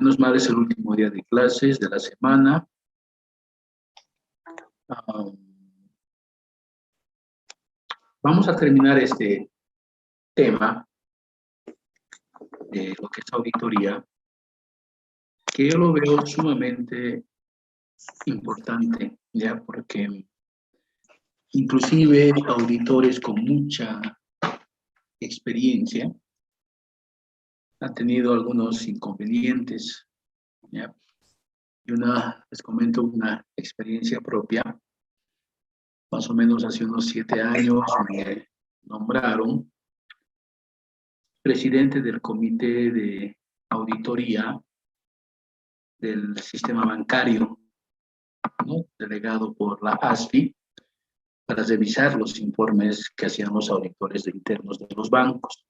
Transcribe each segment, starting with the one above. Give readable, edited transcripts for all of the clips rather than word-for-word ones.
Menos mal es el último día de clases de la semana. Vamos a terminar este tema de lo que es auditoría, que yo lo veo sumamente importante, ¿ya? Porque inclusive auditores con mucha experiencia han tenido algunos inconvenientes, ¿ya? Y les comento una experiencia propia. Más o menos hace unos 7 años me nombraron presidente del comité de auditoría del sistema bancario, ¿no? Delegado por la ASFI, para revisar los informes que hacían los auditores internos de los bancos.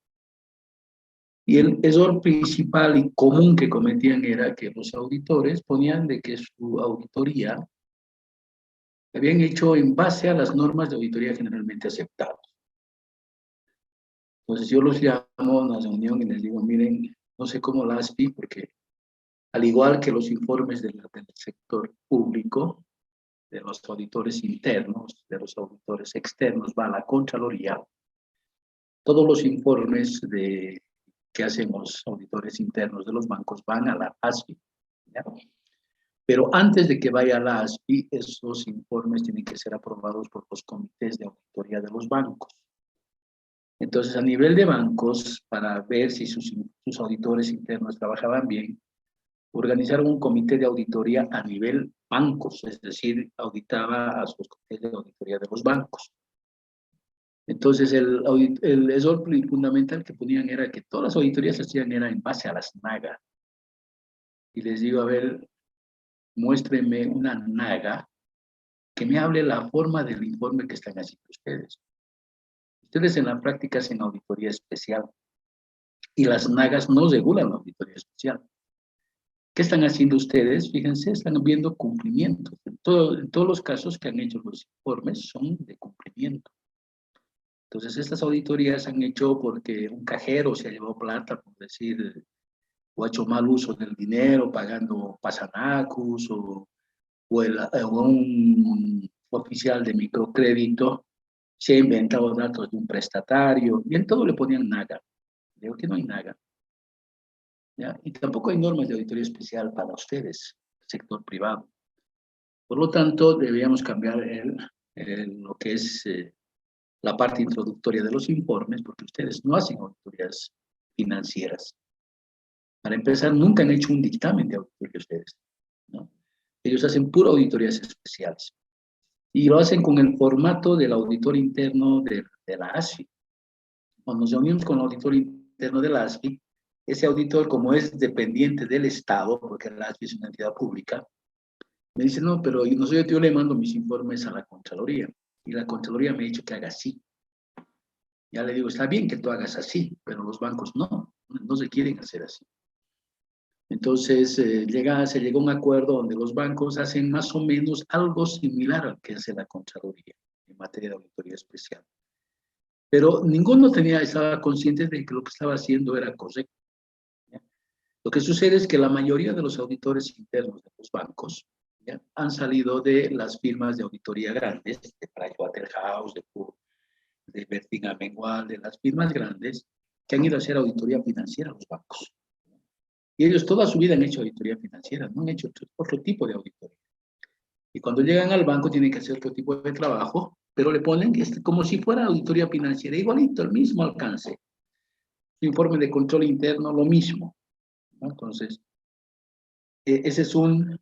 Y el error principal y común que cometían era que los auditores ponían de que su auditoría la habían hecho en base a las normas de auditoría generalmente aceptadas. Entonces yo los llamo a una reunión y les digo, miren, no sé cómo la ASFI, porque al igual que los informes del sector público, de los auditores internos, de los auditores externos, va a la Contraloría, todos los informes que hacen los auditores internos de los bancos van a la ASFI, ¿ya? Pero antes de que vaya a la ASFI, esos informes tienen que ser aprobados por los comités de auditoría de los bancos. Entonces, a nivel de bancos, para ver si sus auditores internos trabajaban bien, organizaron un comité de auditoría a nivel bancos, es decir, auditaba a sus comités de auditoría de los bancos. Entonces, el error fundamental que ponían era que todas las auditorías se hacían era en base a las NAGA. Y les digo, a ver, muéstrenme una NAGA que me hable la forma del informe que están haciendo ustedes. Ustedes en la práctica hacen auditoría especial y las NAGAs no regulan la auditoría especial. ¿Qué están haciendo ustedes? Fíjense, están viendo cumplimiento. En todos los casos que han hecho los informes son de cumplimiento. Entonces, estas auditorías se han hecho porque un cajero se ha llevado plata, por decir, o ha hecho mal uso del dinero, pagando pasanacus, o un oficial de microcrédito se ha inventado datos de un prestatario, y en todo le ponían NAGA. Digo que no hay NAGA, ¿ya? Y tampoco hay normas de auditoría especial para ustedes, sector privado. Por lo tanto, deberíamos cambiar lo que es la parte introductoria de los informes, porque ustedes no hacen auditorías financieras. Para empezar, nunca han hecho un dictamen de auditoría ustedes, ¿no? Ellos hacen pura auditorías especiales. Y lo hacen con el formato del auditor interno de la ASFI. Cuando nos reunimos con el auditor interno de la ASFI, ese auditor, como es dependiente del Estado, porque la ASFI es una entidad pública, me dice, no, pero yo le mando mis informes a la Contraloría, y la Contraloría me ha dicho que haga así. Ya le digo, está bien que tú hagas así, pero los bancos no se quieren hacer así. Entonces, se llegó a un acuerdo donde los bancos hacen más o menos algo similar al que hace la Contraloría en materia de auditoría especial. Pero ninguno estaba consciente de que lo que estaba haciendo era correcto, ¿ya? Lo que sucede es que la mayoría de los auditores internos de los bancos, ¿ya?, han salido de las firmas de auditoría grandes, de Pricewaterhouse, de Bertin Amengual, de las firmas grandes, que han ido a hacer auditoría financiera a los bancos. Y ellos toda su vida han hecho auditoría financiera, no han hecho otro tipo de auditoría. Y cuando llegan al banco tienen que hacer otro tipo de trabajo, pero le ponen como si fuera auditoría financiera, igualito, el mismo alcance. Su informe de control interno, lo mismo, ¿no? Entonces, ese es un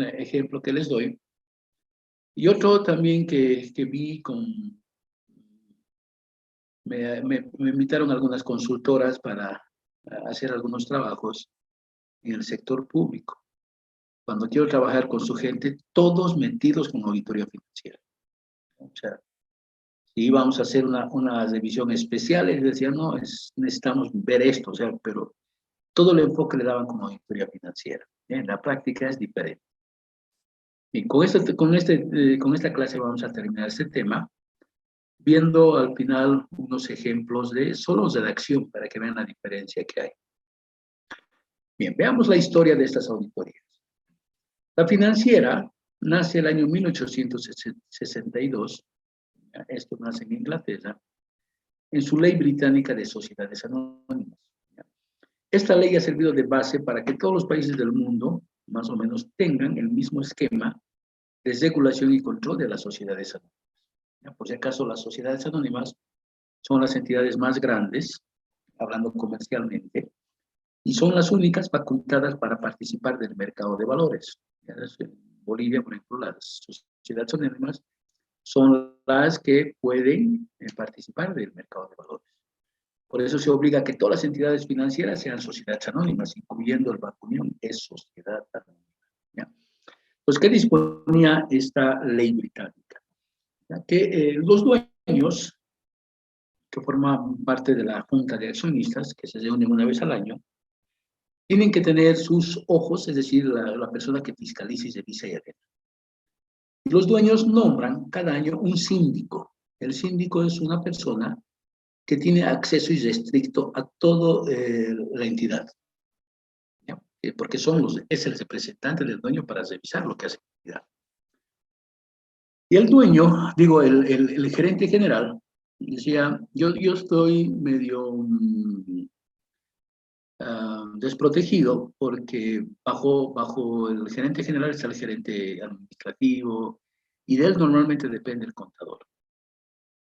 ejemplo que les doy. Y otro también que vi me invitaron algunas consultoras para hacer algunos trabajos en el sector público. Cuando quiero trabajar con su gente, todos metidos con auditoría financiera. O sea, si íbamos a hacer una revisión especial, ellos decían, no, necesitamos ver esto, o sea, pero todo el enfoque le daban como auditoría financiera. En la práctica es diferente. Y con esta clase vamos a terminar este tema, viendo al final unos ejemplos de solo redacción para que vean la diferencia que hay. Bien, veamos la historia de estas auditorías. La financiera nace el año 1862, esto nace en Inglaterra, en su ley británica de sociedades anónimas. Esta ley ha servido de base para que todos los países del mundo, más o menos, tengan el mismo esquema de regulación y control de las sociedades anónimas. Por si acaso, las sociedades anónimas son las entidades más grandes, hablando comercialmente, y son las únicas facultadas para participar del mercado de valores. En Bolivia, por ejemplo, las sociedades anónimas son las que pueden participar del mercado de valores. Por eso se obliga a que todas las entidades financieras sean sociedades anónimas, incluyendo el Banco Unión, es sociedad anónima. ¿Ya? Pues, ¿qué disponía esta ley británica? ¿Ya? Que los dueños, que forman parte de la Junta de Accionistas, que se reúnen una vez al año, tienen que tener sus ojos, es decir, la persona que fiscaliza y revisa y atenta. Y los dueños nombran cada año un síndico. El síndico es una persona que tiene acceso irrestricto a toda la entidad. ¿Ya? Porque es el representante del dueño para revisar lo que hace la entidad. Y el dueño, digo, el gerente general, decía, yo estoy medio desprotegido porque bajo el gerente general está el gerente administrativo y de él normalmente depende el contador.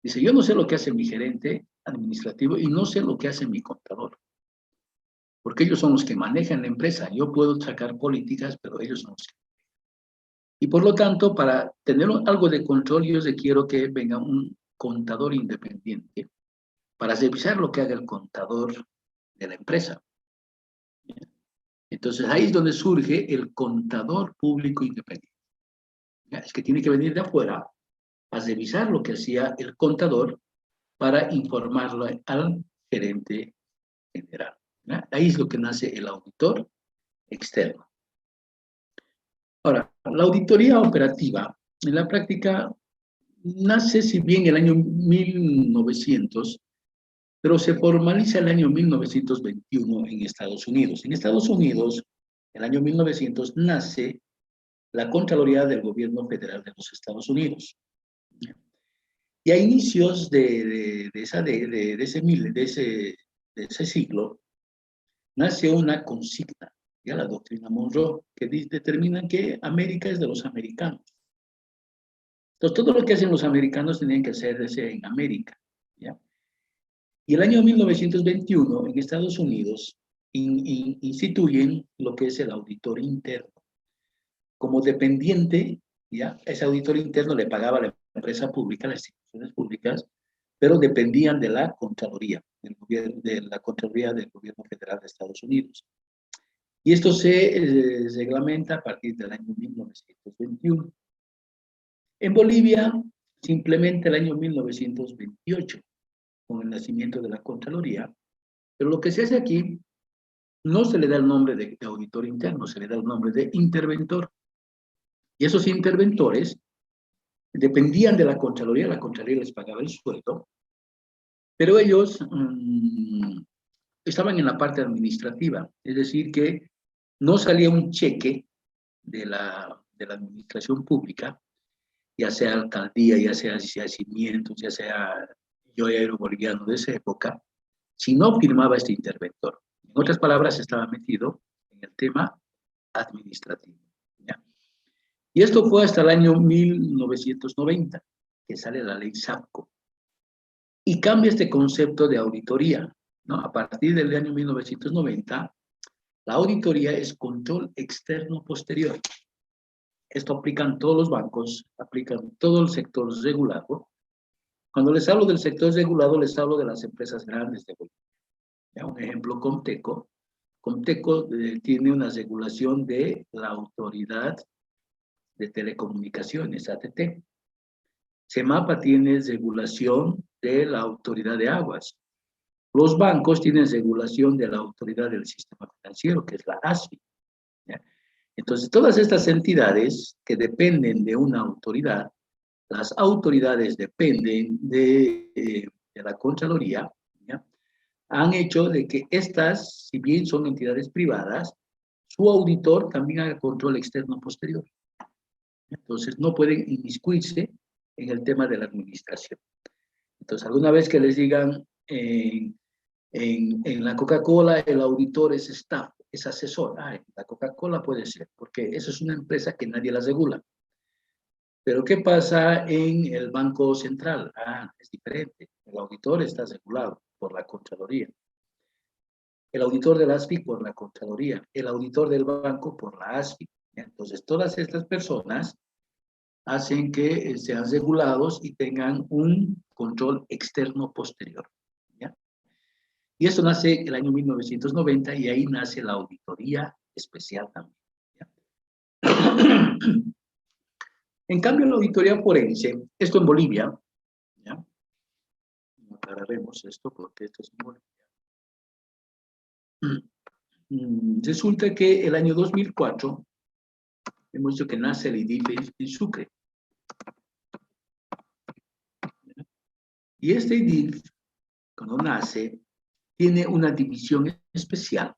Dice, yo no sé lo que hace mi gerente administrativo y no sé lo que hace mi contador, porque ellos son los que manejan la empresa. Yo puedo sacar políticas, pero ellos no sé. Y por lo tanto, para tener algo de control, yo requiero que venga un contador independiente para revisar lo que haga el contador de la empresa. Entonces, ahí es donde surge el contador público independiente. Es que tiene que venir de afuera a revisar lo que hacía el contador para informarlo al gerente general. Ahí es lo que nace el auditor externo. Ahora, la auditoría operativa, en la práctica, nace si bien el año 1900, pero se formaliza el año 1921 en Estados Unidos. En Estados Unidos, el año 1900, nace la Contraloría del Gobierno Federal de los Estados Unidos. Y a inicios de ese siglo, nace una consigna, ya la doctrina Monroe, que determina que América es de los americanos. Entonces, todo lo que hacen los americanos tenían que hacerse en América. ¿Ya? Y el año 1921, en Estados Unidos, instituyen lo que es el auditor interno. Como dependiente, ¿ya? Ese auditor interno le pagaba a la empresa pública, las instituciones públicas, pero dependían de la Contraloría, de la Contraloría del Gobierno Federal de Estados Unidos. Y esto se reglamenta a partir del año 1921. En Bolivia, simplemente el año 1928, con el nacimiento de la Contraloría, pero lo que se hace aquí no se le da el nombre de auditor interno, se le da el nombre de interventor. Y esos interventores dependían de la Contraloría les pagaba el sueldo, pero ellos estaban en la parte administrativa, es decir, que no salía un cheque de la administración pública, ya sea alcaldía, ya sea yacimientos, ya sea yo era boliviano de esa época, si no firmaba este interventor. En otras palabras, estaba metido en el tema administrativo. ¿Ya? Y esto fue hasta el año 1990, que sale la ley SAPCO. Y cambia este concepto de auditoría, ¿no? A partir del año 1990, la auditoría es control externo posterior. Esto aplican todos los bancos, aplican todo el sector regulado. Cuando les hablo del sector regulado, les hablo de las empresas grandes de Bolivia. ¿Ya? Un ejemplo, Comteco. Comteco tiene una regulación de la Autoridad de Telecomunicaciones, ATT. Semapa tiene regulación de la Autoridad de Aguas. Los bancos tienen regulación de la Autoridad del Sistema Financiero, que es la ASFI. ¿Ya? Entonces, todas estas entidades que dependen de una autoridad, las autoridades dependen de la Contraloría, ¿ya? han hecho de que estas, si bien son entidades privadas, su auditor también haga control externo posterior. Entonces, no pueden inmiscuirse en el tema de la administración. Entonces, alguna vez que les digan en la Coca-Cola el auditor es staff, es asesor. La Coca-Cola puede ser, porque eso es una empresa que nadie la regula. Pero ¿qué pasa en el Banco Central? Es diferente. El auditor está regulado por la Contraloría. El auditor de la ASFIC por la Contraloría. El auditor del banco por la ASFIC. Entonces, todas estas personas hacen que sean regulados y tengan un control externo posterior. ¿Ya? Y esto nace el año 1990 y ahí nace la auditoría especial también. ¿Ya? En cambio, la auditoría forense, esto en Bolivia, ¿ya? Aclararemos esto porque esto es en Bolivia. Resulta que el año 2004 hemos dicho que nace el IDIF en Sucre. Y este IDIF, cuando nace, tiene una división especial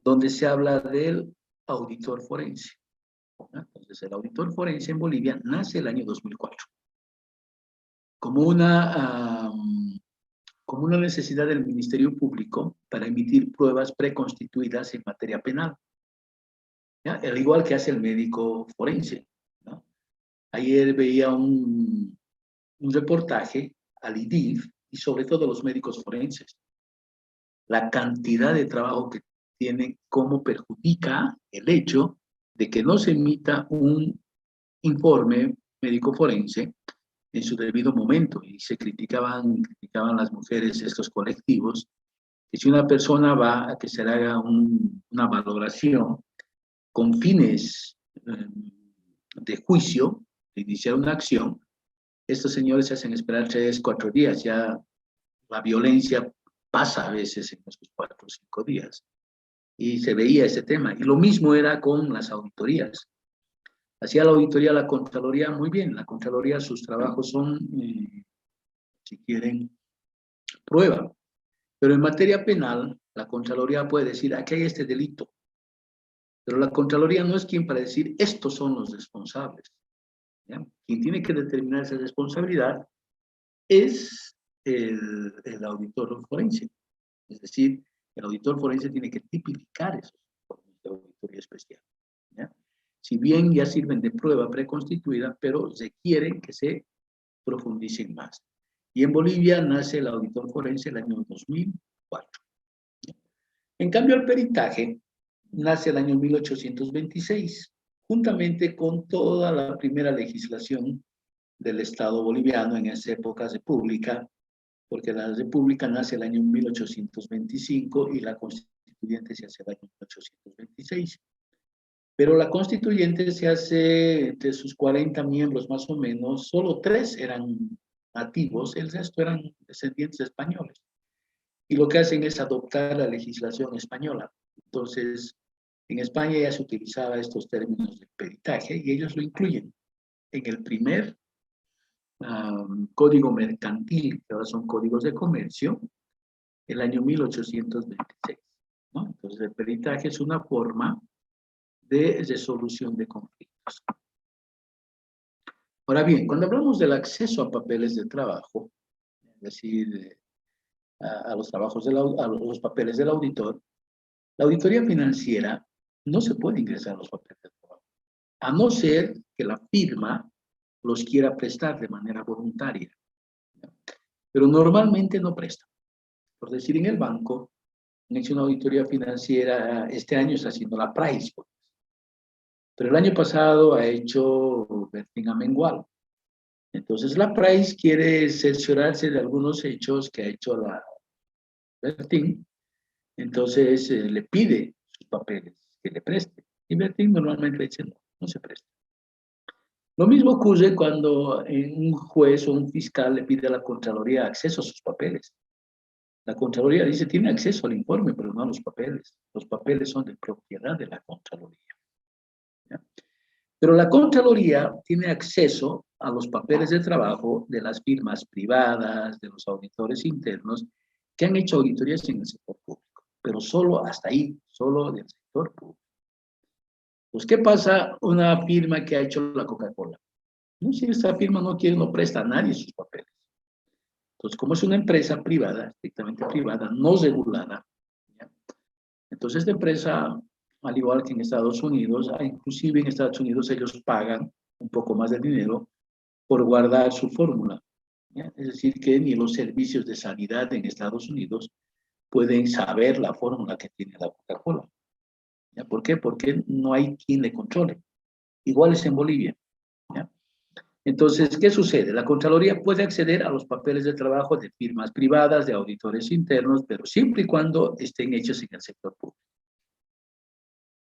donde se habla del auditor forense. Entonces, el auditor forense en Bolivia nace el año 2004 como una necesidad del Ministerio Público para emitir pruebas preconstituidas en materia penal. ¿Ya? Al igual que hace el médico forense, ¿no? Ayer veía un reportaje al IDIF y sobre todo los médicos forenses. La cantidad de trabajo que tienen, cómo perjudica el hecho de que no se emita un informe médico forense en su debido momento. Y se criticaban las mujeres, estos colectivos, que si una persona va a que se le haga una valoración con fines de juicio, de iniciar una acción, estos señores se hacen esperar 3, 4 días. Ya la violencia pasa a veces en esos 4 o 5 días. Y se veía ese tema. Y lo mismo era con las auditorías. Hacía la auditoría la Contraloría muy bien. La Contraloría, sus trabajos son, si quieren, prueba. Pero en materia penal, la Contraloría puede decir, aquí hay este delito. Pero la Contraloría no es quien para decir, estos son los responsables. ¿Ya? Quien tiene que determinar esa responsabilidad es el auditor forense. Es decir, el auditor forense tiene que tipificar esos informes de auditoría especial. ¿Ya? Si bien ya sirven de prueba preconstituida, pero requieren que se profundicen más. Y en Bolivia nace el auditor forense el año 2004. En cambio, el peritaje nace el año 1826, juntamente con toda la primera legislación del Estado boliviano en esa época república, porque la república nace el año 1825 y la constituyente se hace el año 1826. Pero la constituyente se hace entre sus 40 miembros más o menos, solo 3 eran nativos, el resto eran descendientes españoles. Y lo que hacen es adoptar la legislación española. Entonces, en España ya se utilizaba estos términos de peritaje y ellos lo incluyen en el primer código mercantil, que ahora son códigos de comercio, el año 1826. ¿No? Entonces, el peritaje es una forma de resolución de conflictos. Ahora bien, cuando hablamos del acceso a papeles de trabajo, es decir, a los trabajos a los papeles del auditor, la auditoría financiera no se puede ingresar a los papeles de trabajo, a no ser que la firma los quiera prestar de manera voluntaria. Pero normalmente no presta. Por decir, en el banco, han hecho una auditoría financiera, este año está haciendo la Price, pero el año pasado ha hecho Bertín Amengual. Entonces la Price quiere cerciorarse de algunos hechos que ha hecho la Bertín, entonces le pide sus papeles que le preste. Y Bertín normalmente dice no, no se presta. Lo mismo ocurre cuando un juez o un fiscal le pide a la Contraloría acceso a sus papeles. La Contraloría dice, tiene acceso al informe, pero no a los papeles. Los papeles son de propiedad de la Contraloría. ¿Ya? Pero la Contraloría tiene acceso a los papeles de trabajo de las firmas privadas, de los auditores internos, que han hecho auditorías en el sector público, pero solo hasta ahí, solo del sector público. Pues, ¿qué pasa una firma que ha hecho la Coca-Cola? No, si esta firma no quiere, no presta a nadie sus papeles. Entonces, como es una empresa privada, estrictamente privada, no regulada, ¿ya? Entonces esta empresa, al igual que en Estados Unidos, inclusive en Estados Unidos ellos pagan un poco más de dinero por guardar su fórmula, ¿ya? Es decir, que ni los servicios de sanidad en Estados Unidos pueden saber la fórmula que tiene la Coca-Cola. ¿Ya? ¿Por qué? Porque no hay quien le controle. Igual es en Bolivia, ¿ya? Entonces, ¿qué sucede? La Contraloría puede acceder a los papeles de trabajo de firmas privadas, de auditores internos, pero siempre y cuando estén hechos en el sector público.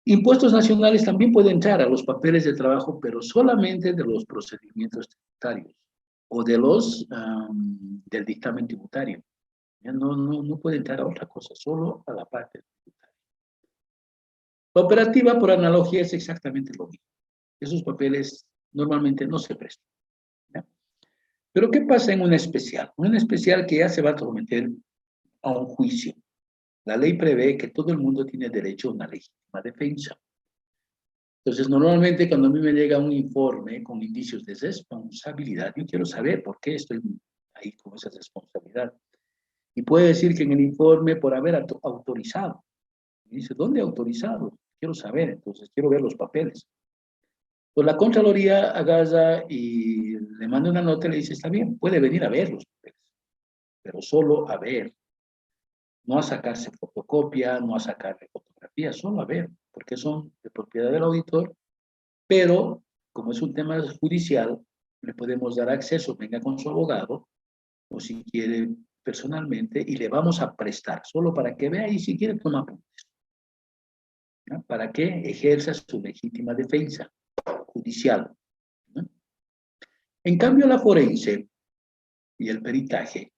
Impuestos nacionales también pueden entrar a los papeles de trabajo, pero solamente de los procedimientos tributarios o de del dictamen tributario. Ya no puede entrar a otra cosa, solo a la parte tributaria. La operativa, por analogía, es exactamente lo mismo. Esos papeles normalmente no se prestan, ¿ya? Pero ¿qué pasa en una especial? Una especial que ya se va a someter a un juicio. La ley prevé que todo el mundo tiene derecho a una legítima defensa. Entonces, normalmente cuando a mí me llega un informe con indicios de responsabilidad, yo quiero saber por qué estoy ahí con esa responsabilidad. Y puede decir que en el informe por haber autorizado. Y dice, ¿dónde autorizado? Quiero saber, entonces quiero ver los papeles. Pues la Contraloría agarra y le manda una nota y le dice, está bien, puede venir a ver los papeles, pero solo a ver. No a sacarse fotocopia, no a sacarle fotografía, solo a ver, porque son de propiedad del auditor, pero como es un tema judicial, le podemos dar acceso, venga con su abogado, o si quiere personalmente, y le vamos a prestar, solo para que vea y si quiere toma apuntes, ¿no? Para que ejerza su legítima defensa judicial, ¿no? En cambio, la forense y el peritaje,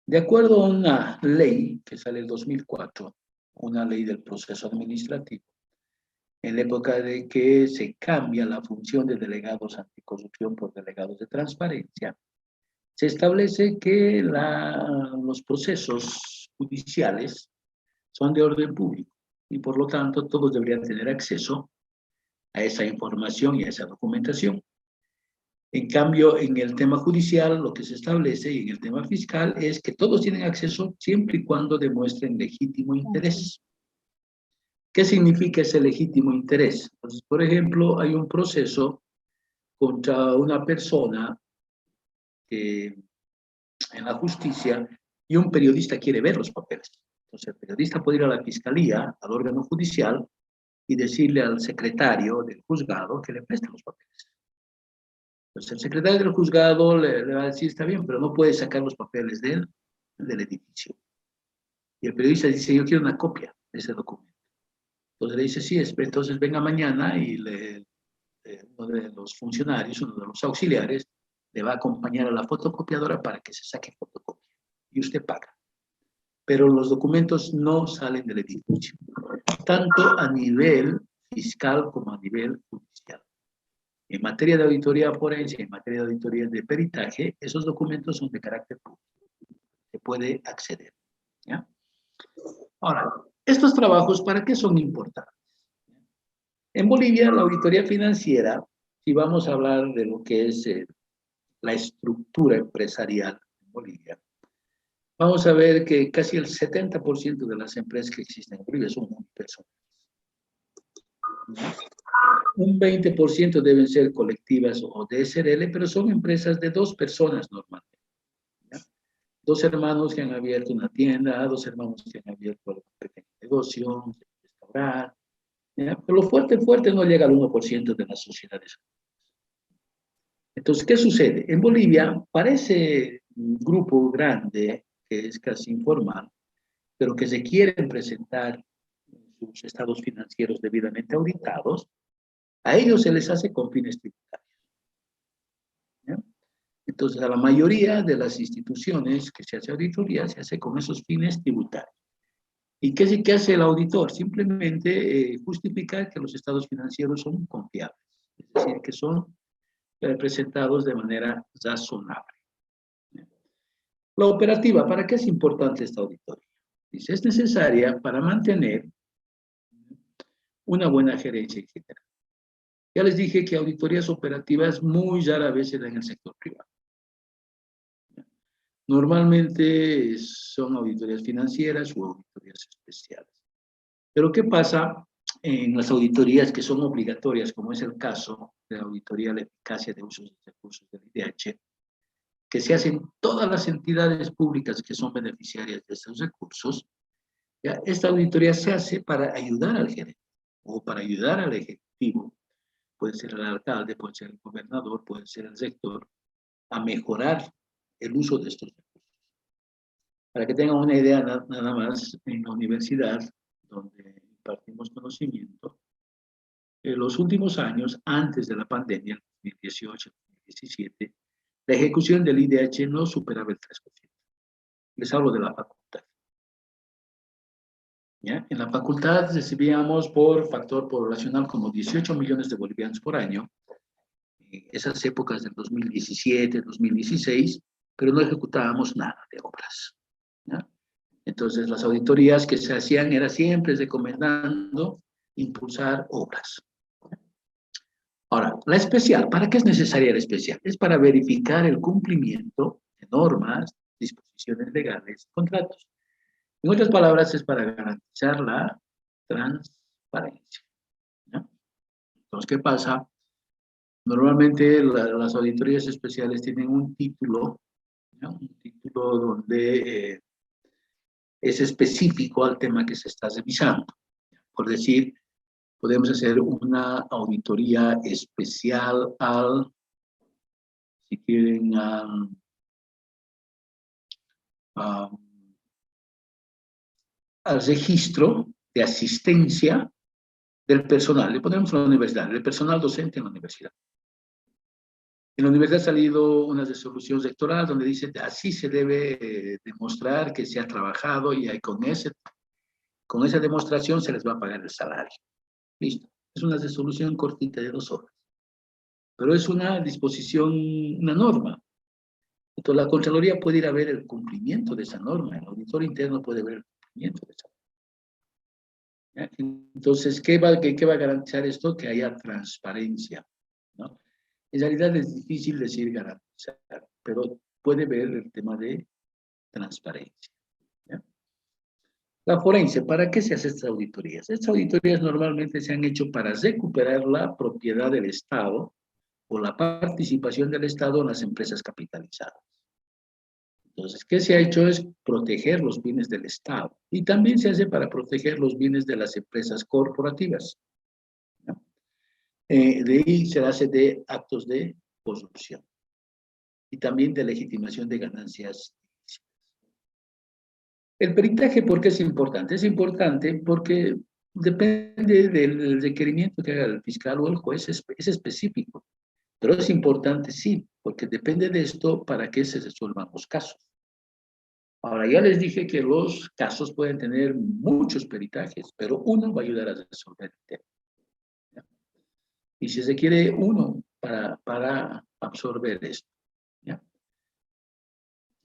de acuerdo a una ley que sale en 2004, una ley del proceso administrativo, en la época de que se cambia la función de delegados anticorrupción por delegados de transparencia, se establece que los procesos judiciales son de orden público y por lo tanto todos deberían tener acceso a esa información y a esa documentación. En cambio, en el tema judicial, lo que se establece, y en el tema fiscal, es que todos tienen acceso siempre y cuando demuestren legítimo interés. ¿Qué significa ese legítimo interés? Entonces, por ejemplo, hay un proceso contra una persona en la justicia y un periodista quiere ver los papeles. Entonces, el periodista puede ir a la fiscalía, al órgano judicial, y decirle al secretario del juzgado que le preste los papeles. Entonces, el secretario del juzgado le va a decir, está bien, pero no puede sacar los papeles del edificio. Y el periodista dice, yo quiero una copia de ese documento. Entonces le dice, sí, entonces venga mañana y uno de los funcionarios, uno de los auxiliares, le va a acompañar a la fotocopiadora para que se saque fotocopia. Y usted paga. Pero los documentos no salen del edificio, tanto a nivel fiscal como a nivel judicial. En materia de auditoría forense, en materia de auditoría de peritaje, esos documentos son de carácter público. Se puede acceder, ¿ya? Ahora, estos trabajos, ¿para qué son importantes? En Bolivia, la auditoría financiera, si vamos a hablar de lo que es la estructura empresarial en Bolivia, vamos a ver que casi el 70% de las empresas que existen en Bolivia son unipersonales. Un 20% deben ser colectivas o de SRL, pero son empresas de 2 personas normalmente, ¿ya? 2 hermanos que han abierto una tienda, 2 hermanos que han abierto un pequeño negocio, un restaurante, ¿ya? Pero lo fuerte no llega al 1% de las sociedades. Entonces, ¿qué sucede? En Bolivia, para ese grupo grande, que es casi informal, pero que se quieren presentar sus estados financieros debidamente auditados, a ellos se les hace con fines tributarios, ¿ya? Entonces, a la mayoría de las instituciones que se hace auditoría, se hace con esos fines tributarios. ¿Y qué hace el auditor? Simplemente justificar que los estados financieros son confiables, es decir, que son presentados de manera razonable. La operativa, ¿para qué es importante esta auditoría? Dice, es necesaria para mantener una buena gerencia, etc. Ya les dije que auditorías operativas muy rara vez se dan en el sector privado. Normalmente son auditorías financieras o auditorías especiales. Pero ¿qué pasa en las auditorías que son obligatorias, como es el caso de la auditoría de la eficacia de usos de recursos del IDH, que se hacen todas las entidades públicas que son beneficiarias de estos recursos? ¿Ya? Esta auditoría se hace para ayudar al gerente o para ayudar al ejecutivo, puede ser el alcalde, puede ser el gobernador, puede ser el rector, a mejorar el uso de estos recursos. Para que tengan una idea nada más, en la universidad, donde impartimos conocimiento, en los últimos años, antes de la pandemia, 2018, 2017, la ejecución del IDH no superaba el 3%. Les hablo de la facultad. ¿Ya? En la facultad recibíamos por factor poblacional como 18 millones de bolivianos por año, en esas épocas del 2017, 2016, pero no ejecutábamos nada de obras. ¿Ya? Entonces, las auditorías que se hacían era siempre recomendando impulsar obras. Ahora, la especial, ¿para qué es necesaria la especial? Es para verificar el cumplimiento de normas, disposiciones legales, contratos. En otras palabras, es para garantizar la transparencia. ¿Ya? Entonces, ¿qué pasa? Normalmente las auditorías especiales tienen un título, ¿ya? Un título donde es específico al tema que se está revisando. Por decir, podemos hacer una auditoría especial al, si quieren, al registro de asistencia del personal. Le ponemos la universidad, el personal docente en la universidad. En la universidad ha salido una resolución rectoral donde dice así se debe demostrar que se ha trabajado y hay con esa demostración se les va a pagar el salario. Listo. Es una resolución cortita de 2 horas. Pero es una disposición, una norma. Entonces la Contraloría puede ir a ver el cumplimiento de esa norma. El auditor interno puede ver el cumplimiento de esa norma. ¿Ya? Entonces, ¿qué va a garantizar esto? Que haya transparencia, ¿no? En realidad es difícil decir garantizar, pero puede ver el tema de transparencia. ¿Ya? La forense, ¿para qué se hacen estas auditorías? Estas auditorías normalmente se han hecho para recuperar la propiedad del Estado o la participación del Estado en las empresas capitalizadas. Entonces, ¿qué se ha hecho? Es proteger los bienes del Estado. Y también se hace para proteger los bienes de las empresas corporativas, ¿no? De ahí se hace de actos de corrupción y también de legitimación de ganancias. El peritaje, ¿por qué es importante? Es importante porque depende del requerimiento que haga el fiscal o el juez, es específico. Pero es importante, sí, porque depende de esto para que se resuelvan los casos. Ahora, ya les dije que los casos pueden tener muchos peritajes, pero uno va a ayudar a resolver el tema. ¿Ya? Y si se quiere uno para absorber esto. ¿Ya?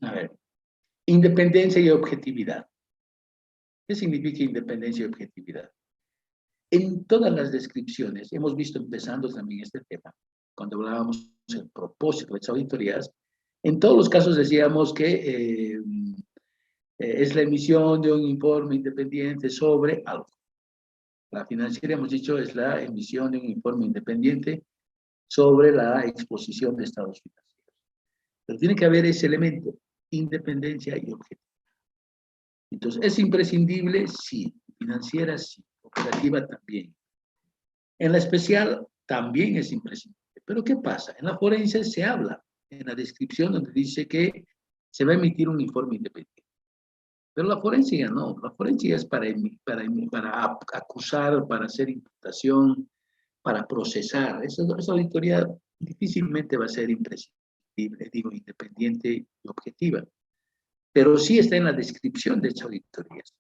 A ver, independencia y objetividad. ¿Qué significa independencia y objetividad? En todas las descripciones, hemos visto empezando también este tema, cuando hablábamos del propósito de las auditorías, en todos los casos decíamos que es la emisión de un informe independiente sobre algo. La financiera, hemos dicho, es la emisión de un informe independiente sobre la exposición de estados financieros. Pero tiene que haber ese elemento, independencia y objetividad. Entonces, ¿es imprescindible? Sí. Financiera, sí. Operativa, también. En la especial, también es imprescindible. Pero ¿qué pasa? En la forense se habla, en la descripción donde dice que se va a emitir un informe independiente. Pero la forense ya no, la forense ya es para acusar, para hacer imputación, para procesar. Esa auditoría difícilmente va a ser imprescindible, digo, independiente y objetiva. Pero sí está en la descripción de esas auditorías,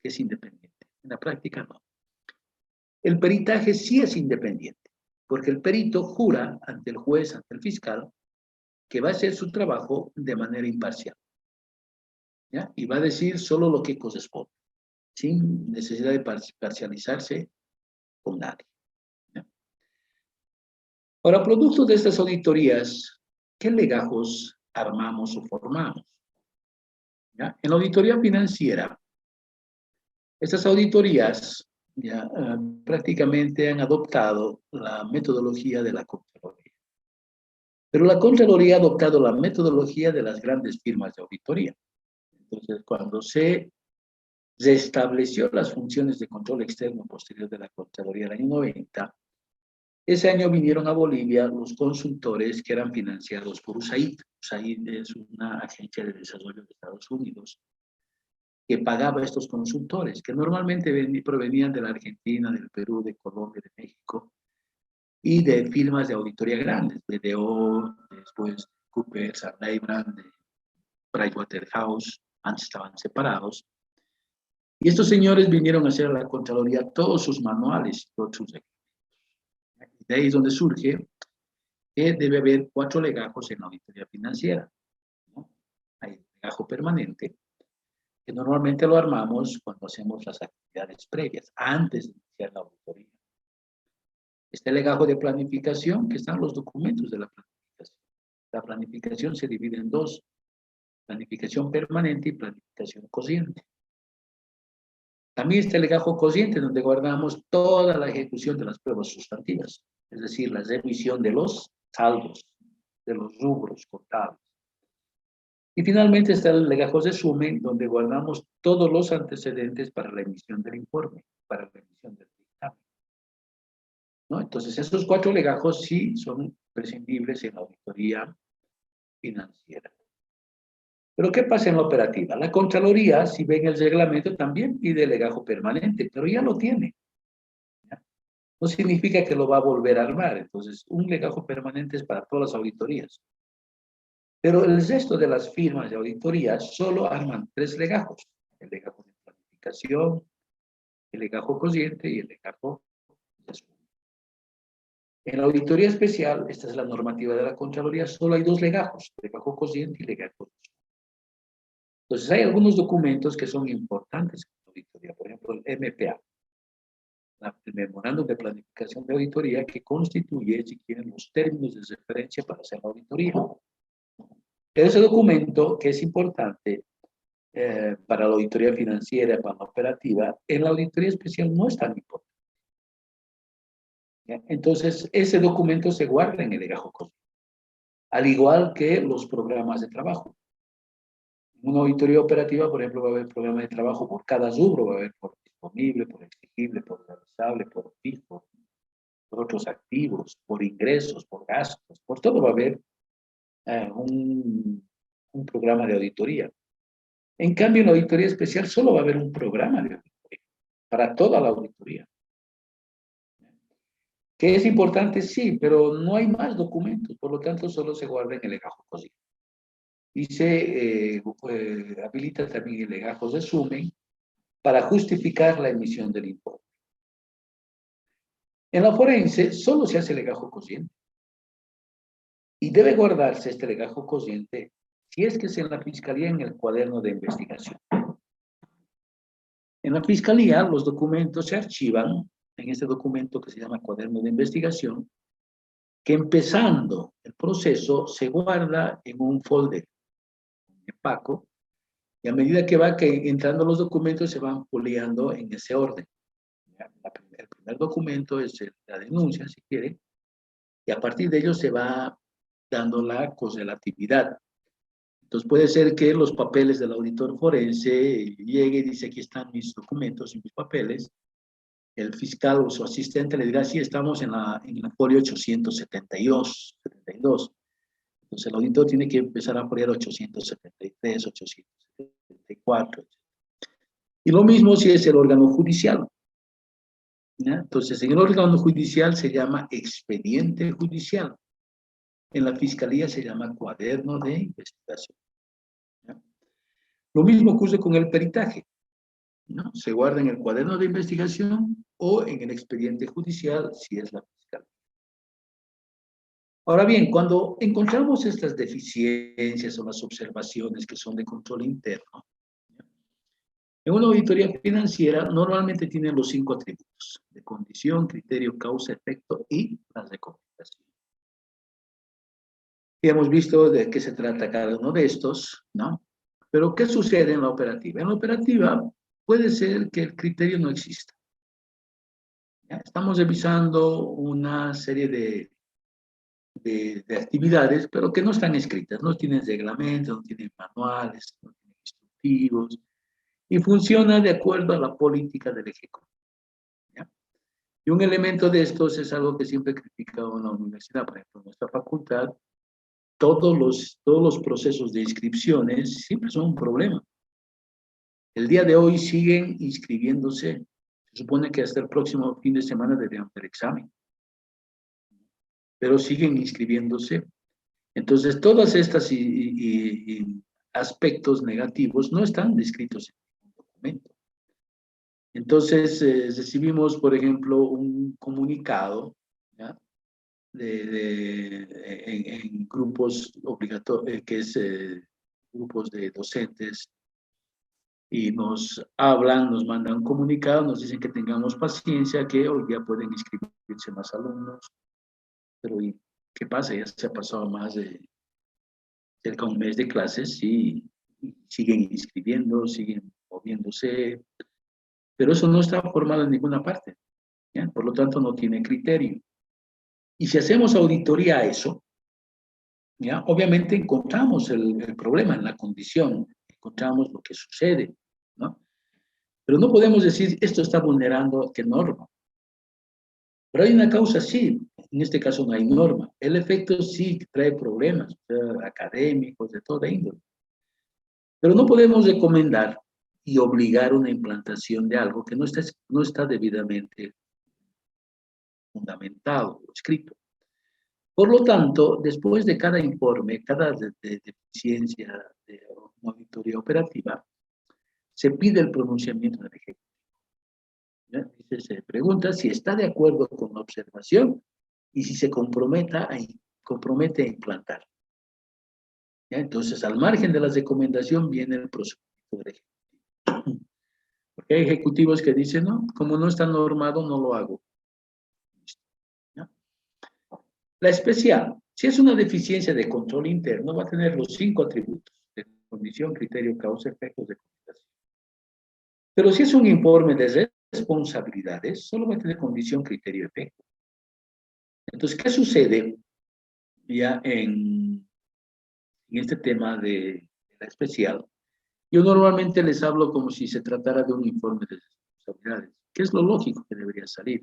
que es independiente. En la práctica no. El peritaje sí es independiente, porque el perito jura ante el juez, ante el fiscal, que va a hacer su trabajo de manera imparcial. ¿ya? Y va a decir solo lo que corresponde, sin necesidad de parcializarse con nadie, ¿ya? Ahora, producto de estas auditorías, ¿qué legajos armamos o formamos? ¿Ya? En la auditoría financiera, estas auditorías ya, prácticamente han adoptado la metodología de la Contraloría. Pero la Contraloría ha adoptado la metodología de las grandes firmas de auditoría. Entonces, cuando se restableció las funciones de control externo posterior de la Contraloría del año 90, ese año vinieron a Bolivia los consultores que eran financiados por USAID. USAID es una agencia de desarrollo de Estados Unidos que pagaba a estos consultores, que normalmente provenían de la Argentina, del Perú, de Colombia, de México, y de firmas de auditoría grandes, BDO, después Cooper, Lybrand, Pricewaterhouse, antes estaban separados. Y estos señores vinieron a hacer a la Contraloría todos sus manuales, todos sus reglamentos. De ahí es donde surge que debe haber 4 legajos en la auditoría financiera, ¿no? Hay el legajo permanente, que normalmente lo armamos cuando hacemos las actividades previas, antes de iniciar la auditoría. Este legajo de planificación, que están los documentos de la planificación. La planificación se divide en 2, planificación permanente y planificación cociente. También está el legajo cociente, donde guardamos toda la ejecución de las pruebas sustantivas, es decir, la revisión de los saldos, de los rubros contables. Y finalmente está el legajo resumen, donde guardamos todos los antecedentes para la emisión del informe, para la emisión del dictamen, ¿no? Entonces, esos 4 legajos sí son prescindibles en la auditoría financiera. Pero ¿qué pasa en la operativa? La Contraloría, si ven el reglamento, también pide el legajo permanente, pero ya lo tiene, ¿ya? No significa que lo va a volver a armar. Entonces, un legajo permanente es para todas las auditorías. Pero el resto de las firmas de auditoría solo arman 3 legajos: el legajo de planificación, el legajo cociente y el legajo de resumen. En la auditoría especial, esta es la normativa de la Contraloría, solo hay 2 legajos: legajo cociente y legajo de resumen. Entonces, hay algunos documentos que son importantes en la auditoría, por ejemplo, el MPA, el Memorándum de Planificación de Auditoría, que constituye, si quieren, los términos de referencia para hacer la auditoría. Ese documento, que es importante para la auditoría financiera, para la operativa, en la auditoría especial no es tan importante, ¿ya? Entonces, ese documento se guarda en el legajo cociente, al igual que los programas de trabajo. En una auditoría operativa, por ejemplo, va a haber programa de trabajo por cada rubro, va a haber por disponible, por exigible, por realizable, por fijo, por otros activos, por ingresos, por gastos, por todo va a haber un programa de auditoría. En cambio, en la auditoría especial solo va a haber un programa de auditoría para toda la auditoría. ¿Que es importante? Sí, pero no hay más documentos, por lo tanto solo se guarda en el legajo cociente. Y se habilita también el legajo resumen para justificar la emisión del informe. En la forense solo se hace legajo cociente. Y debe guardarse este legajo cociente si es que es en la fiscalía, en el cuaderno de investigación. En la fiscalía los documentos se archivan en este documento que se llama cuaderno de investigación, que empezando el proceso se guarda en un folder, en Paco, y a medida que va entrando los documentos se van poliando en ese orden. El primer documento es la denuncia, si quiere, y a partir de ello se va dando la correlatividad. Entonces puede ser que los papeles del auditor forense llegue y dice: aquí están mis documentos y mis papeles. El fiscal o su asistente le dirá: sí, estamos en la folio 872. Entonces el auditor tiene que empezar a poner 873, 874. Y lo mismo si es el órgano judicial, ¿ya? Entonces en el órgano judicial se llama expediente judicial. En la fiscalía se llama cuaderno de investigación, ¿ya? Lo mismo ocurre con el peritaje, ¿no? Se guarda en el cuaderno de investigación o en el expediente judicial si es la fiscalía. Ahora bien, cuando encontramos estas deficiencias o las observaciones que son de control interno, En una auditoría financiera normalmente tienen los 5 atributos de condición, criterio, causa, efecto y las recomendaciones. Y hemos visto de qué se trata cada uno de estos, ¿no? Pero ¿qué sucede en la operativa? En la operativa puede ser que el criterio no exista. ¿Ya? Estamos revisando una serie de actividades, pero que no están escritas, no tienen reglamentos, no tienen manuales, no tienen instructivos, y funciona de acuerdo a la política del ejecutivo. ¿Ya? Y un elemento de estos es algo que siempre he criticado en la universidad, por ejemplo, en nuestra facultad, todos los procesos de inscripciones siempre son un problema. El día de hoy siguen inscribiéndose. Se supone que hasta el próximo fin de semana deberían hacer examen. Pero siguen inscribiéndose. Entonces, todas estas y aspectos negativos no están descritos en el documento. Entonces, recibimos, por ejemplo, un comunicado, ¿ya? En grupos obligatorios, que es grupos de docentes, y nos hablan, nos mandan un comunicado, nos dicen que tengamos paciencia, que hoy día pueden inscribirse más alumnos, pero ¿y qué pasa? Ya se ha pasado más de cerca de un mes de clases y siguen inscribiendo, siguen moviéndose, pero eso no está formado en ninguna parte, ¿ya? Por lo tanto no tiene criterio. Y si hacemos auditoría a eso, ¿ya? Obviamente encontramos el problema en la condición, encontramos lo que sucede, ¿no? Pero no podemos decir, esto está vulnerando qué norma. Pero hay una causa, sí, en este caso no hay norma. El efecto sí trae problemas, académicos, de toda índole. Pero no podemos recomendar y obligar una implantación de algo que no está debidamente fundamentado o escrito. Por lo tanto, después de cada informe, cada deficiencia de una auditoría operativa, se pide el pronunciamiento del ejecutivo. Se pregunta si está de acuerdo con la observación y si se compromete a implantar. ¿Ya? Entonces, al margen de la recomendación viene el procedimiento del ejecutivo. Porque hay ejecutivos que dicen, no, como no está normado, no lo hago. ¿Ya? La especial, si es una deficiencia de control interno, va a tener los 5 atributos de condición, criterio, causa, efectos, recomendación. Pero si es un informe de responsabilidades, solo va a tener condición, criterio, efecto. Entonces, ¿qué sucede ya en este tema de la especial? Yo normalmente les hablo como si se tratara de un informe de responsabilidades, que es lo lógico que debería salir.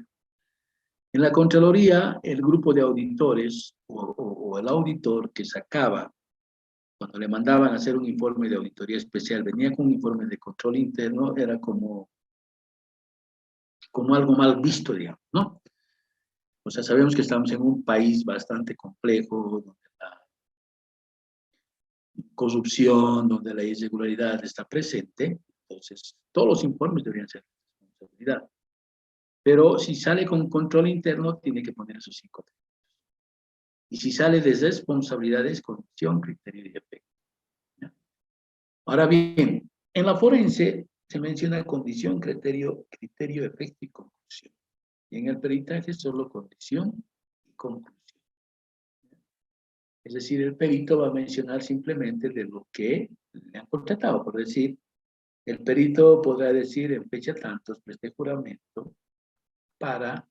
En la Contraloría, el grupo de auditores o el auditor que sacaba, cuando le mandaban a hacer un informe de auditoría especial, venía con un informe de control interno, era como algo mal visto, digamos, ¿no? O sea, sabemos que estamos en un país bastante complejo, donde la corrupción, donde la irregularidad está presente, entonces todos los informes deberían ser de responsabilidad. Pero si sale con control interno, tiene que poner esos 5 atributos. Y si sale de responsabilidades, condición, criterio y efecto. ¿Ya? Ahora bien, en la forense se menciona condición, criterio, efecto y conclusión. Y en el peritaje solo condición y conclusión. Es decir, el perito va a mencionar simplemente de lo que le han contratado. Por decir, el perito podrá decir en fecha tantos, presté juramento para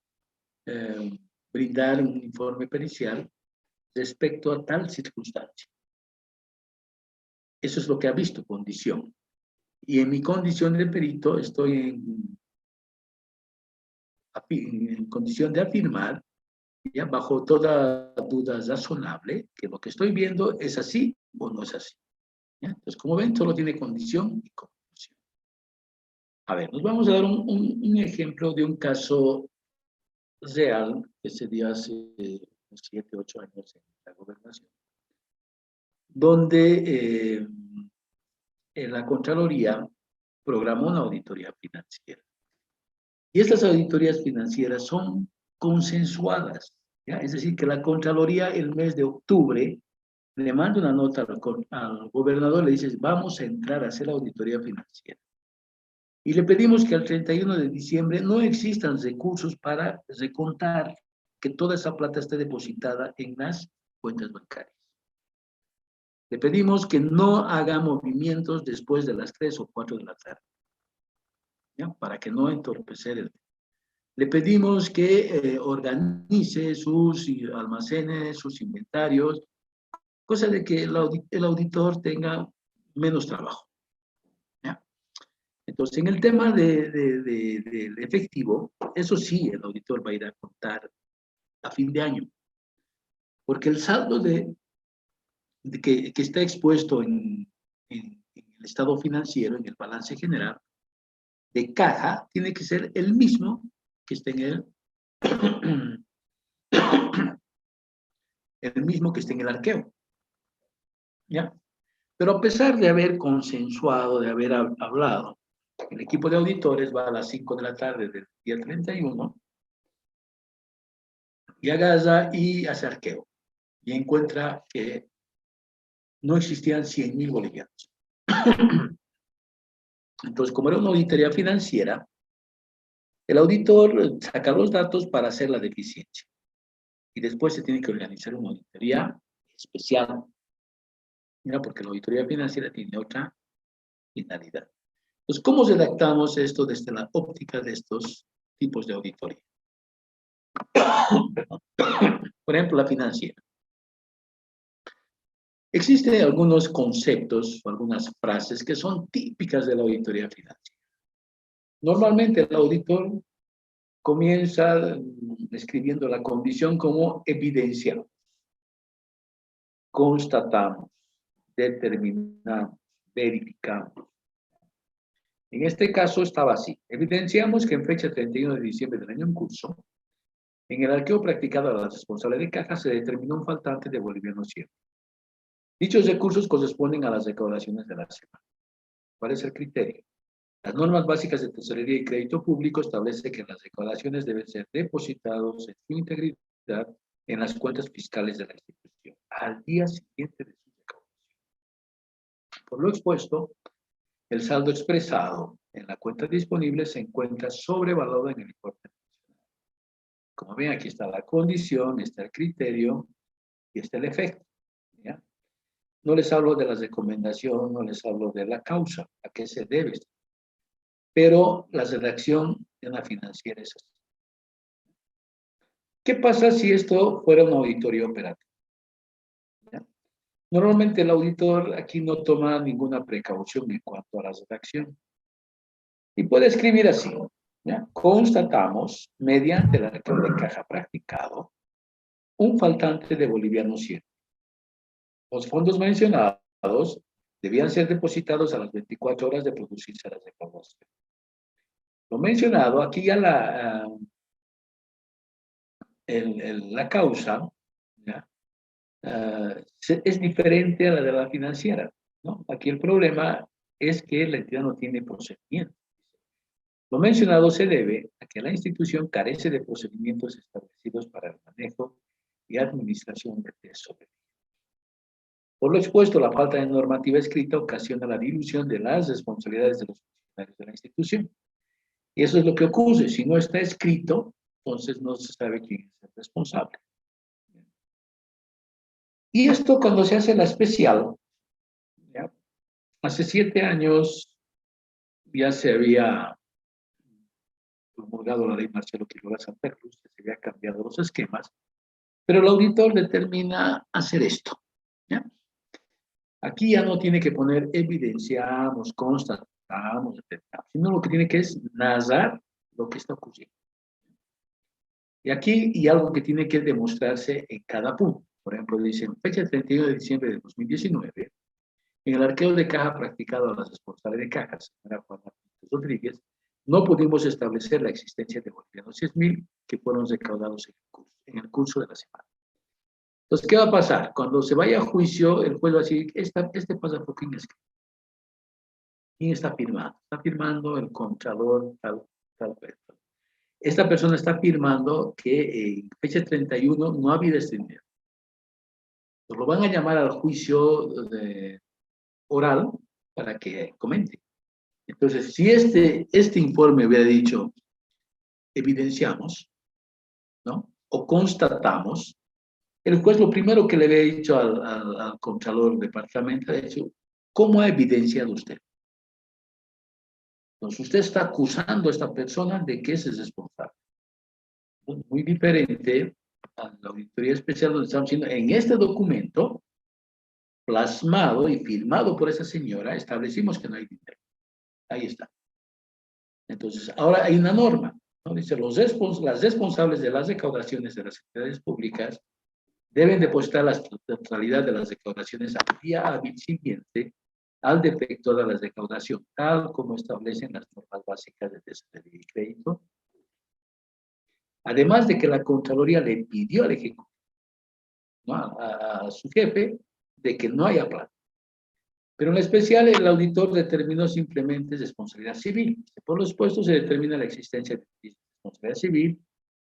brindar un informe pericial respecto a tal circunstancia. Eso es lo que ha visto, condición. Y en mi condición de perito estoy en condición de afirmar, ya bajo toda duda razonable, que lo que estoy viendo es así o no es así. ¿Ya? Entonces, como ven, solo tiene condición y conclusión. A ver, nos vamos a dar un ejemplo de un caso real que se dio hace 7, 8 años en la gobernación, donde en la Contraloría programó una auditoría financiera. Y estas auditorías financieras son consensuadas, ¿ya? Es decir, que la Contraloría el mes de octubre le manda una nota al gobernador, le dice, vamos a entrar a hacer la auditoría financiera. Y le pedimos que al 31 de diciembre no existan recursos para recontar que toda esa plata esté depositada en las cuentas bancarias. Le pedimos que no haga movimientos después de las 3 o 4 de la tarde, ¿ya? Para que no entorpecer el... Le pedimos que organice sus almacenes, sus inventarios, cosa de que el auditor tenga menos trabajo, ¿ya? Entonces, en el tema del efectivo, eso sí, el auditor va a ir a contar a fin de año, porque el saldo que está expuesto en el estado financiero, en el balance general, de caja, tiene que ser el mismo que esté en el mismo que esté en el arqueo, ¿ya? Pero a pesar de haber consensuado, de haber hablado, el equipo de auditores va a las 5 de la tarde del día 31 y agarra y hace arqueo y encuentra que no existían 100.000 bolivianos. Entonces, como era una auditoría financiera, el auditor saca los datos para hacer la deficiencia y después se tiene que organizar una auditoría especial. Mira, porque la auditoría financiera tiene otra finalidad. Entonces, ¿cómo redactamos esto desde la óptica de estos tipos de auditoría? Por ejemplo, la financiera. Existen algunos conceptos o algunas frases que son típicas de la auditoría financiera. Normalmente el auditor comienza describiendo la condición como evidenciamos, constatamos, determinamos, verificamos. En este caso estaba así. Evidenciamos que en fecha 31 de diciembre del año en curso, en el arqueo practicado a la responsable de caja se determinó un faltante de bolivianos 100. Dichos recursos corresponden a las recaudaciones de la semana. ¿Cuál es el criterio? Las normas básicas de tesorería y crédito público establecen que las recaudaciones deben ser depositados en su integridad en las cuentas fiscales de la institución al día siguiente de su recaudación. Por lo expuesto, el saldo expresado en la cuenta disponible se encuentra sobrevalorado en el importe mencionado. Como ven, aquí está la condición, está el criterio y está el efecto, ¿ya? No les hablo de la recomendación, no les hablo de la causa, a qué se debe. Pero la redacción de una financiera es así. ¿Qué pasa si esto fuera una auditoría operativa? ¿Ya? Normalmente el auditor aquí no toma ninguna precaución en cuanto a la redacción. Y puede escribir así, ¿ya? Constatamos, mediante el arqueo de caja practicado, un faltante de bolivianos 100. Los fondos mencionados debían ser depositados a las 24 horas de producirse la recaudación. Lo mencionado, aquí ya la causa, ¿ya? Es diferente a la de la financiera, ¿no? Aquí el problema es que la entidad no tiene procedimiento. Lo mencionado se debe a que la institución carece de procedimientos establecidos para el manejo y administración de tesorería. Por lo expuesto, la falta de normativa escrita ocasiona la dilución de las responsabilidades de los funcionarios de la institución. Y eso es lo que ocurre. Si no está escrito, entonces no se sabe quién es el responsable. Y esto cuando se hace la especial, ¿ya? Hace 7 años ya se había promulgado la ley Marcelo Quiroga Santa Cruz, se había cambiado los esquemas, pero el auditor determina hacer esto, ¿ya? Aquí ya no tiene que poner evidenciamos, constatamos, etc., sino lo que tiene que es narrar lo que está ocurriendo. Y aquí, y algo que tiene que demostrarse en cada punto. Por ejemplo, dice, en fecha 31 de diciembre de 2019, en el arqueo de caja practicado a la responsable de cajas, señora Juana Rodríguez, no pudimos establecer la existencia de bolivianos 6.000 que fueron recaudados en el curso de la semana. Entonces, ¿qué va a pasar? Cuando se vaya a juicio, el juez va a decir, este pasaporte, ¿quién es? ¿Quién está firmando? Está firmando el contralor, tal. Esta persona está afirmando que en fecha 31 no ha habido este dinero. Lo van a llamar al juicio oral para que comente. Entonces, si este informe hubiera dicho, evidenciamos, ¿no? O constatamos, el juez lo primero que le había dicho al contralor departamental ha dicho, ¿cómo ha evidenciado usted? Entonces, usted está acusando a esta persona de que es responsable. Muy diferente a la auditoría especial donde estamos diciendo, en este documento, plasmado y firmado por esa señora, establecimos que no hay dinero. Ahí está. Entonces, ahora hay una norma, ¿no? Dice, las responsables de las recaudaciones de las entidades públicas deben depositar la totalidad de las recaudaciones al día hábil siguiente al defecto de la recaudación, tal como establecen las normas básicas de tesorería y crédito. Además de que la Contraloría le pidió al Ejecutivo, ¿no? a su jefe, de que no haya plata. Pero en especial el auditor determinó simplemente responsabilidad civil. Por los puestos se determina la existencia de responsabilidad civil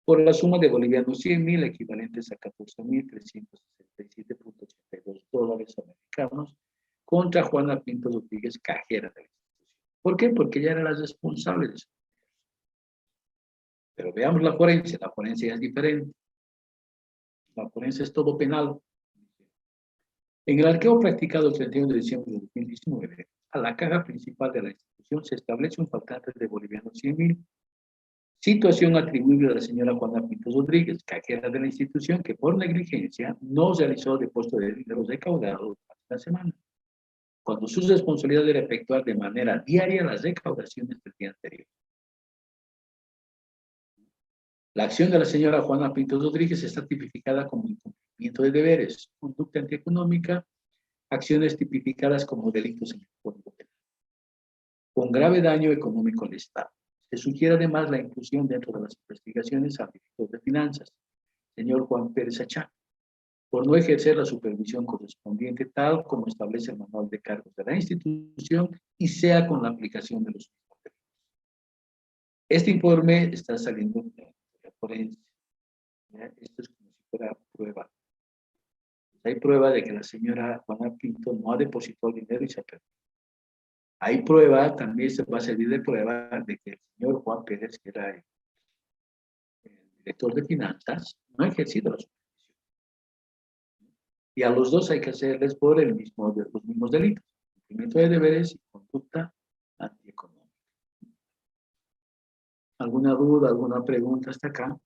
por la suma de bolivianos 100.000 equivalentes a 14.367.82 dólares americanos contra Juana Pinto Rodríguez, cajera de la institución. ¿Por qué? Porque ella era la responsable de eso. Pero veamos la forense ya es diferente. La forense es todo penal. En el arqueo practicado el 31 de diciembre de 2019, a la caja principal de la institución se establece un faltante de bolivianos 100.000, situación atribuible a la señora Juana Pinto Rodríguez, cajera de la institución, que por negligencia no realizó depósito de dinero recaudado durante la semana, cuando su responsabilidad era efectuar de manera diaria las recaudaciones del día anterior. La acción de la señora Juana Pinto Rodríguez está tipificada como incumplimiento de deberes, conducta antieconómica, acciones tipificadas como delitos en el Código Penal, con grave daño económico al Estado. Se sugiere además la inclusión dentro de las investigaciones al director de finanzas, señor Juan Pérez Achá, por no ejercer la supervisión correspondiente tal como establece el manual de cargos de la institución y sea con la aplicación de los mismos. Este informe está saliendo de la forense. Esto es como si fuera prueba. Hay prueba de que la señora Juana Pinto no ha depositado dinero y se ha perdido. Hay prueba, también se va a servir de prueba de que el señor Juan Pérez, que era el director de finanzas, no ha ejercido la supervisión. Y a los dos hay que hacerles por los mismos delitos, cumplimiento de deberes y conducta antieconómica. ¿Alguna duda, alguna pregunta hasta acá?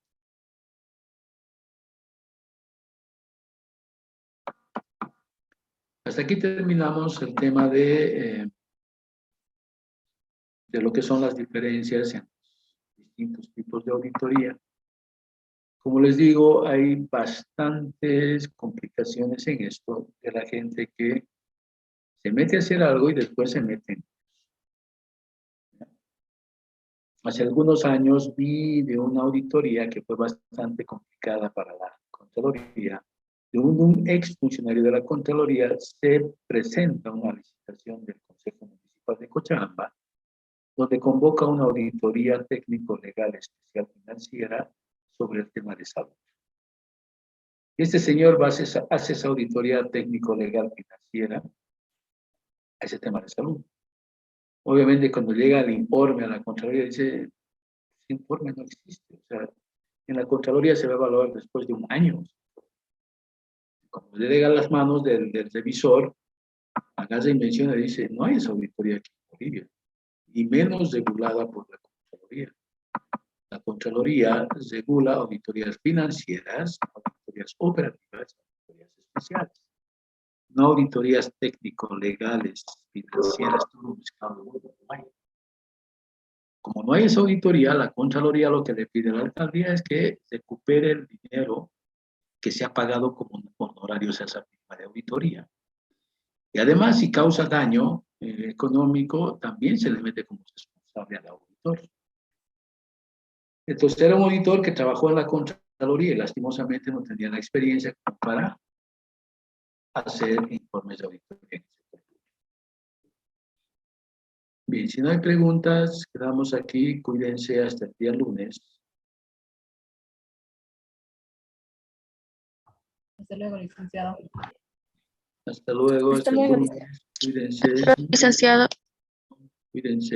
Hasta aquí terminamos el tema de lo que son las diferencias en distintos tipos de auditoría. Como les digo, hay bastantes complicaciones en esto de la gente que se mete a hacer algo y después se meten. Hace algunos años vi de una auditoría que fue bastante complicada para la Contraloría. De un ex funcionario de la Contraloría se presenta una licitación del Consejo Municipal de Cochabamba, donde convoca una auditoría técnico-legal especial financiera sobre el tema de salud. Este señor hace esa auditoría técnico-legal financiera a ese tema de salud. Obviamente, cuando llega el informe a la Contraloría, dice, ese informe no existe. O sea, en la Contraloría se va a evaluar después de un año. Cuando le llega a las manos del revisor, acá se menciona y dice, no hay esa auditoría aquí en Bolivia, y menos regulada por la Contraloría. La Contraloría regula auditorías financieras, auditorías operativas, auditorías especiales. No auditorías técnico-legales, financieras, todo mezclado. Como no hay esa auditoría, la Contraloría lo que le pide a la alcaldía es que recupere el dinero que se ha pagado como honorarios a esa firma de auditoría. Y además, si causa daño económico, también se le mete como responsable al auditor. Entonces, era un auditor que trabajó en la Contraloría y lastimosamente no tenía la experiencia para hacer informes de auditoría. Bien, si no hay preguntas, quedamos aquí. Cuídense hasta el día lunes. Hasta luego, licenciado. Hasta luego, hasta el lunes. Cuídense. Licenciado. Cuídense.